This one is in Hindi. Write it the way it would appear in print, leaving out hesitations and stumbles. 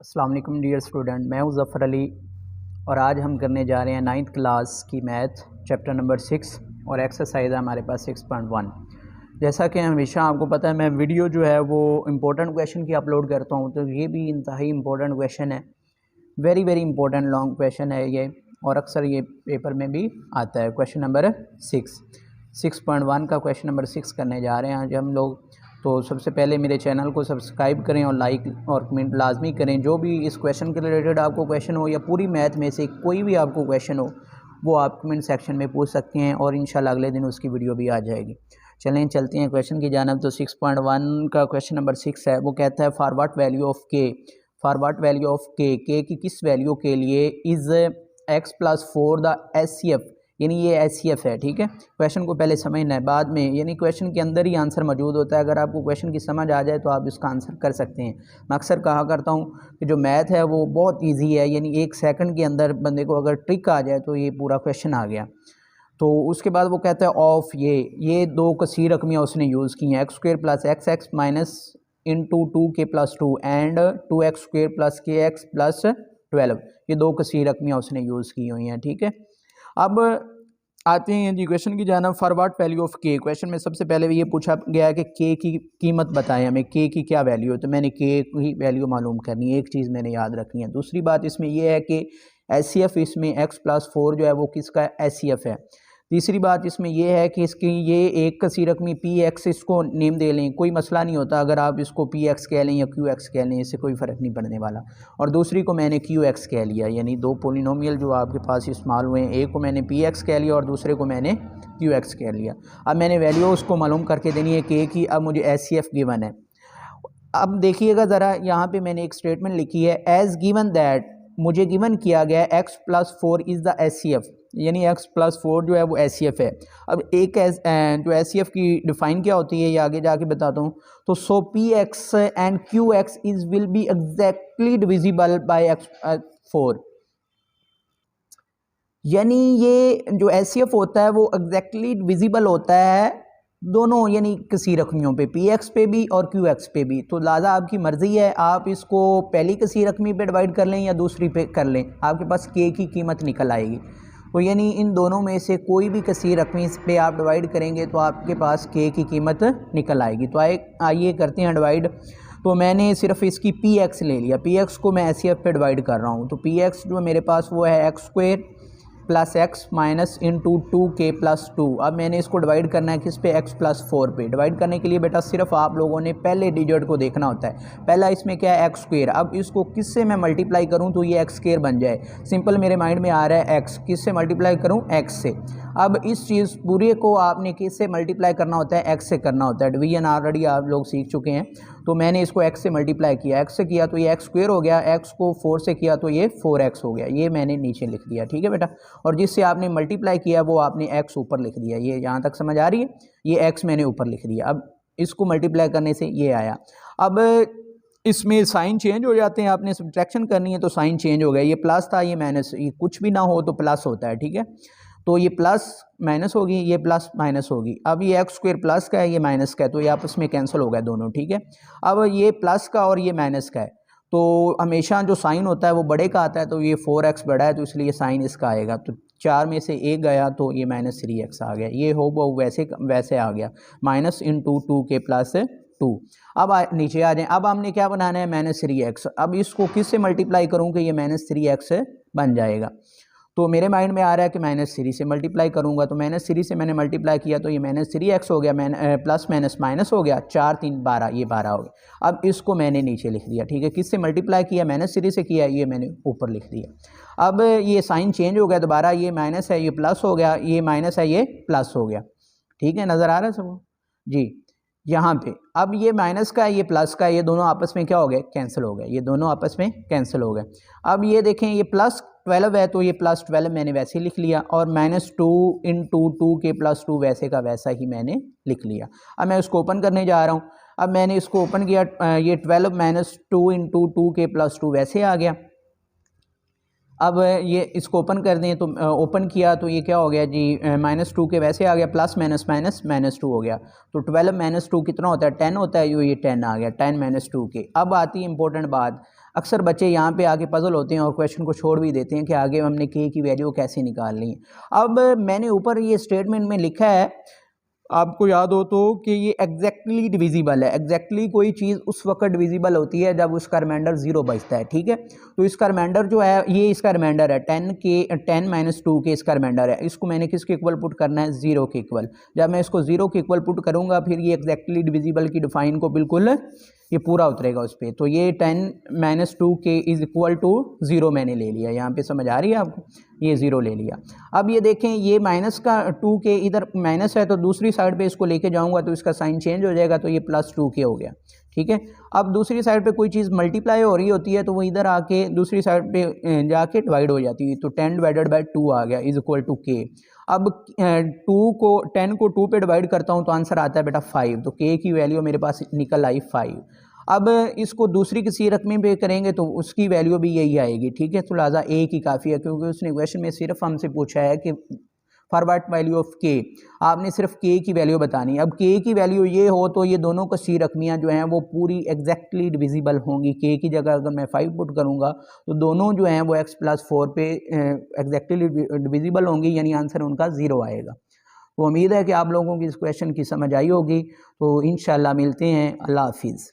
अस्सलाम वालेकुम डियर स्टूडेंट, मैं हूं ज़फ़र अली और आज हम करने जा रहे हैं 9th क्लास की मैथ चैप्टर नंबर 6 और एक्सरसाइज है हमारे पास 6.1। जैसा कि हमेशा आपको पता है मैं वीडियो जो है वो इम्पोर्टेंट क्वेश्चन की अपलोड करता हूं, तो ये भी इंतहाई इम्पोर्टेंट क्वेश्चन है, very very important long question है ये, और अक्सर ये पेपर में भी आता है। क्वेश्चन नंबर 6.1 का क्वेश्चन नंबर 6 करने जा रहे हैं आज हम लोग। तो सबसे पहले मेरे चैनल को सब्सक्राइब करें और लाइक और कमेंट लाजमी करें। जो भी इस क्वेश्चन के रिलेटेड आपको क्वेश्चन हो या पूरी मैथ में से कोई भी आपको क्वेश्चन हो वो आप कमेंट सेक्शन में पूछ सकते हैं और इंशाल्लाह अगले दिन उसकी वीडियो भी आ जाएगी। चलते हैं क्वेश्चन की जानब। तो 6.1 का क्वेश्चन नंबर 6 है, वो कहता है फॉर व्हाट वैल्यू ऑफ के, फॉर व्हाट वैल्यू ऑफ के की किस वैल्यू के लिए इज़ x + 4 द SCF, यानी ये SCF है। ठीक है, क्वेश्चन को पहले समझना है, बाद में यानी क्वेश्चन के अंदर ही आंसर मौजूद होता है। अगर आपको क्वेश्चन की समझ आ जाए तो आप इसका आंसर कर सकते हैं। मैं अक्सर कहा करता हूँ कि जो मैथ है वो बहुत इजी है, यानी 1 सेकंड के अंदर बंदे को अगर ट्रिक आ जाए तो ये पूरा क्वेश्चन आ गया। तो उसके बाद वो कहता है ऑफ ये दो कसीर रकमियाँ उसने यूज़ की हैं, x² + xx minus into 2k + 2 and 2x² + kx + 12, ये दो कसीर रकमियाँ उसने यूज़ की हुई हैं। ठीक है, अब आते हैं जी क्वेश्चन की जाना। फॉर व्हाट वैल्यू ऑफ के, क्वेश्चन में सबसे पहले ये पूछा गया है कि के की कीमत बताएं हमें, के की क्या वैल्यू है, तो मैंने के की वैल्यू मालूम करनी है, एक चीज़ मैंने याद रखनी है। दूसरी बात इसमें यह है कि SCF इसमें x + 4 जो है वो किसका SCF है। तीसरी बात इसमें यह है कि इसकी ये एक कसी रकमी PX, इसको नेम दे लें, कोई मसला नहीं होता अगर आप इसको PX कह लें या QX कह लें, इससे कोई फ़र्क नहीं पड़ने वाला। और दूसरी को मैंने QX कह लिया, यानी दो पोलिनोमियल जो आपके पास इस्तेमाल हुए हैं, एक को मैंने PX कह लिया और दूसरे को मैंने QX कह लिया। अब मैंने वैल्यू उसको मालूम करके देनी है के की। अब मुझे SCF गिवन है। अब देखिएगा ज़रा, यहाँ पे मैंने एक स्टेटमेंट लिखी है, एज़ गिवन दैट, मुझे गिवन किया गया है x + 4 इज़ द SCF, यानी x + 4 जो है वो SCF है। अब एक जो SCF की डिफ़ाइन क्या होती है ये आगे जाके बताता हूँ। तो सो PX and QX is will be exactly divisible by x 4, यानी ये जो SCF होता है वो एग्जैक्टली डिविजिबल होता है दोनों, यानी किसी रकमियों पे, PX पे भी और QX पे भी। तो लिहाजा आपकी मर्ज़ी है, आप इसको पहली किसी रकमी पे डिवाइड कर लें या दूसरी पे कर लें, आपके पास के की कीमत निकल आएगी। तो यानी इन दोनों में से कोई भी किसी रकमी पे आप डिवाइड करेंगे तो आपके पास के की कीमत निकल आएगी। तो आइए करते हैं डिवाइड। तो मैंने सिर्फ इसकी PX ले लिया, PX को मैं SCF पे डिवाइड कर रहा हूँ। तो PX जो मेरे पास वो है x² + x minus into 2k + 2। अब मैंने इसको डिवाइड करना है किस पे, x + 4 पे। डिवाइड करने के लिए बेटा सिर्फ आप लोगों ने पहले डिजिट को देखना होता है। पहला इसमें क्या है, x²। अब इसको किस से मैं मल्टीप्लाई करूं तो ये x² बन जाए। सिंपल मेरे माइंड में आ रहा है x, किस से मल्टीप्लाई करूं, x से। अब इस चीज़ पूरे को आपने किस से मल्टीप्लाई करना होता है, x से करना होता है। डिवीजन ऑलरेडी आप लोग सीख चुके हैं। तो मैंने इसको x से मल्टीप्लाई किया, x से किया तो ये x² हो गया, x को 4 से किया तो ये 4x हो गया, ये मैंने नीचे लिख दिया। ठीक है बेटा, और जिससे आपने मल्टीप्लाई किया वो आपने x ऊपर लिख दिया। ये यहाँ तक समझ आ रही है, ये x मैंने ऊपर लिख दिया। अब इसको मल्टीप्लाई करने से ये आया। अब इसमें साइन चेंज हो जाते हैं, आपने सब्ट्रैक्शन करनी है तो साइन चेंज हो गया, ये प्लस था ये माइनस, ये कुछ भी ना हो तो प्लस होता है। ठीक है, तो ये प्लस माइनस होगी, ये प्लस माइनस होगी। अब ये x² प्लस का है, ये माइनस का है, तो ये आपस में कैंसिल हो गया दोनों। ठीक है, अब ये प्लस का और ये माइनस का है, तो हमेशा जो साइन होता है वो बड़े का आता है, तो ये 4x बड़ा है तो इसलिए साइन इसका आएगा। तो 4 में से 1 गया तो ये -3x आ गया। ये हो वो वैसे आ गया, माइनस इंटू 2k + 2। अब नीचे आ जाएं। अब हमने क्या बनाना है, -3x। अब इसको किस से मल्टीप्लाई करूँ कि ये -3x बन जाएगा। तो मेरे माइंड में आ रहा है कि -3 से मल्टीप्लाई करूंगा, तो -3 से मैंने मल्टीप्लाई किया तो ये -3x हो गया, प्लस माइनस माइनस हो गया, 4 3 12, ये 12 हो गया। अब इसको मैंने नीचे लिख दिया। ठीक है, किससे मल्टीप्लाई किया, -3 से किया, ये मैंने ऊपर लिख दिया। अब ये साइन चेंज हो गया दोबारा, ये माइनस है ये प्लस हो गया, ये माइनस है ये प्लस हो गया। ठीक है, नज़र आ रहा है सबको जी यहाँ पे। अब ये माइनस का है ये प्लस का है, ये दोनों आपस में क्या हो गए, कैंसिल हो गए, ये दोनों आपस में कैंसिल हो गए। अब ये देखें, ये +12 है तो ये +12 मैंने वैसे ही लिख लिया, और -2 इंटू 2k + 2 वैसे का वैसा ही मैंने लिख लिया। अब मैं उसको ओपन करने जा रहा हूँ। अब मैंने इसको ओपन किया, ये 12 - 2 इंटू 2k + 2 वैसे आ गया। अब ये इसको ओपन कर दें तो ओपन किया तो ये क्या हो गया जी, -2 के वैसे आ गया, प्लस माइनस माइनस -2 हो गया। तो 12 - 2 कितना होता है, 10 होता है, ये 10 आ गया, 10 - 2 के। अब आती है इंपॉर्टेंट बात, अक्सर बच्चे यहाँ पे आके पजल होते हैं और क्वेश्चन को छोड़ भी देते हैं कि आगे हमने के की वैल्यू कैसे निकालनी है। अब मैंने ऊपर ये स्टेटमेंट में लिखा है, आपको याद हो तो, कि ये एग्जैक्टली डिविजिबल है। एग्जैक्टली कोई चीज़ उस वक्त डिविजिबल होती है जब उसका रिमाइंडर 0 बचता है, ठीक है। तो इसका रिमाइंडर जो है, ये इसका रिमाइंडर है 10 - 2 के इसका रिमाइंडर है। इसको मैंने किसके इक्वल पुट करना है, 0 के इक्वल। जब मैं इसको 0 के इक्वल पुट करूँगा फिर ये एग्जैक्टली डिविजिबल की डिफाइन को बिल्कुल ये पूरा उतरेगा उस पर। तो ये 10 - 2 के इज इक्वल टू 0 मैंने ले लिया, यहाँ पे समझ आ रही है आपको, ये 0 ले लिया। अब ये देखें, ये माइनस का 2 के इधर माइनस है तो दूसरी साइड पे इसको लेके जाऊंगा तो इसका साइन चेंज हो जाएगा, तो ये +2 के हो गया, ठीक है। अब दूसरी साइड पे कोई चीज़ मल्टीप्लाई हो रही होती है तो वो इधर आके दूसरी साइड पे जाके डिवाइड हो जाती है, तो 10/2 आ गया इज इक्वल टू के। अब 10 को 2 पे डिवाइड करता हूँ तो आंसर आता है बेटा 5, तो के की वैल्यू मेरे पास निकल आई 5। अब इसको दूसरी किसी रकम पे करेंगे तो उसकी वैल्यू भी यही आएगी, ठीक है। तो लिहाजा ए की काफ़ी है, क्योंकि उसने क्वेश्चन में सिर्फ हमसे पूछा है कि फॉर व्हाट वैल्यू ऑफ के, आपने सिर्फ के की वैल्यू बतानी है। अब के की वैल्यू ये हो तो ये दोनों कसी रकमियाँ जो हैं वो पूरी एग्जैक्टली डिविजिबल होंगी। के की जगह अगर मैं 5 पुट करूँगा तो दोनों जो हैं वो x+4 पे एग्जैक्टली डिविजिबल होंगी, यानी आंसर उनका 0 आएगा। तो उम्मीद है कि आप लोगों की इस क्वेश्चन की समझ आई होगी। तो इंशाल्लाह मिलते हैं, अल्लाह हाफिज़।